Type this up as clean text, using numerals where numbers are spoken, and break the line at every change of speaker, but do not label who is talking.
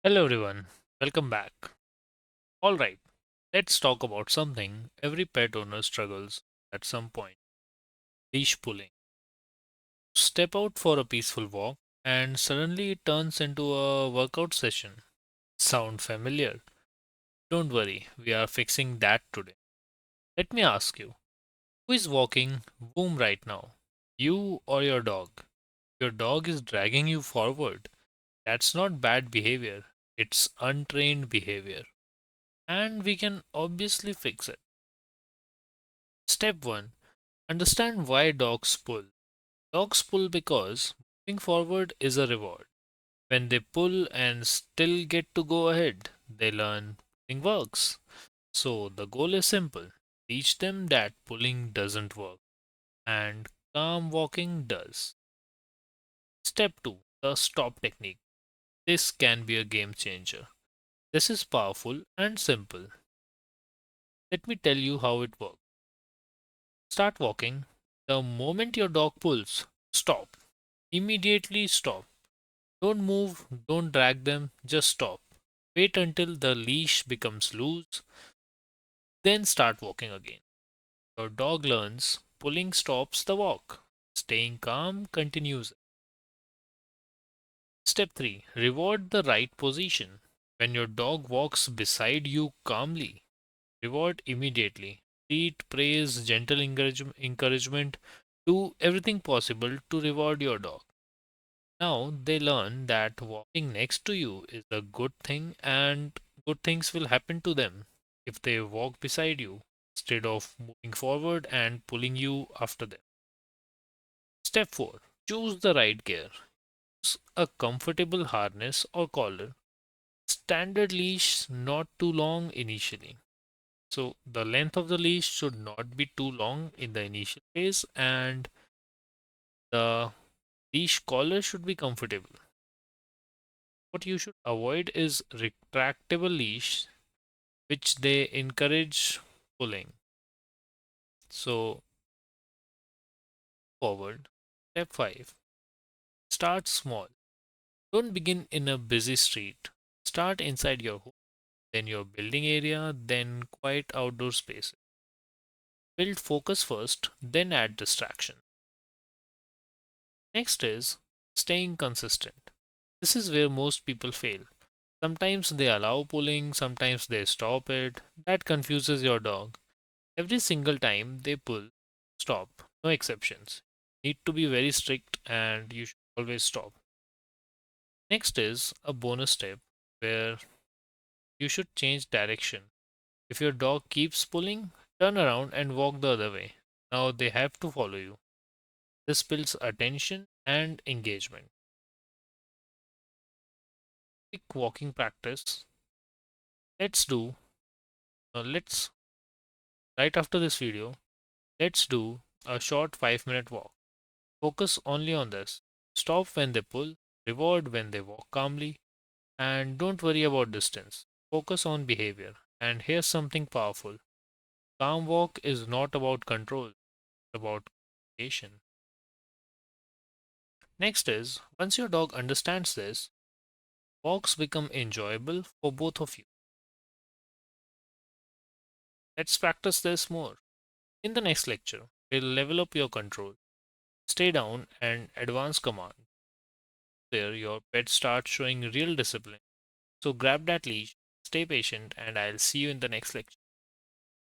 Hello everyone, welcome back. Alright, let's talk about something every pet owner struggles at some point: leash pulling. Step out for a peaceful walk, and suddenly it turns into a workout session. Sound familiar? Don't worry, we are fixing that today. Let me ask you, who is walking boom right now? You or your dog? Your dog is dragging you forward. That's not bad behavior, it's untrained behavior. And we can obviously fix it. Step 1: understand why dogs pull. Dogs pull because moving forward is a reward. When they pull and still get to go ahead, they learn pulling works. So the goal is simple: teach them that pulling doesn't work and calm walking does. Step 2: the stop technique. This can be a game changer. This is powerful and simple. Let me tell you how it works. Start walking. The moment your dog pulls, stop. Immediately stop. Don't move, don't drag them, just stop. Wait until the leash becomes loose, then start walking again. Your dog learns pulling stops the walk. Staying calm continues. Step 3: reward the right position. When your dog walks beside you calmly, reward immediately. Treat, praise, gentle encouragement. Do everything possible to reward your dog. Now they learn that walking next to you is a good thing and good things will happen to them if they walk beside you instead of moving forward and pulling you after them. Step 4: choose the right gear. Use a comfortable harness or collar. Standard leash not too long initially. So the length of the leash should not be too long in the initial phase, and the leash collar should be comfortable. What you should avoid is retractable leash, which they encourage pulling. So, forward. Step 5: start small. Don't begin in a busy street. Start inside your home, then your building area, then quiet outdoor spaces. Build focus first, then add distraction. Next is staying consistent. This is where most people fail. Sometimes they allow pulling, sometimes they stop it. That confuses your dog. Every single time they pull, stop. No exceptions. Need to be very strict and you should always stop. Next is a bonus step where you should change direction. If your dog keeps pulling, turn around and walk the other way. Now they have to follow you. This builds attention and engagement. Quick walking practice. Let's do, let's, right after this video, let's do a short 5-minute walk. Focus only on this. Stop when they pull, reward when they walk calmly, and don't worry about distance. Focus on behavior. And here's something powerful: calm walk is not about control, it's about communication. Next is, once your dog understands this, walks become enjoyable for both of you. Let's practice this more. In the next lecture, we'll level up your control, stay down, and advance command. There, your pet starts showing real discipline. So grab that leash, stay patient, and I'll see you in the next lecture.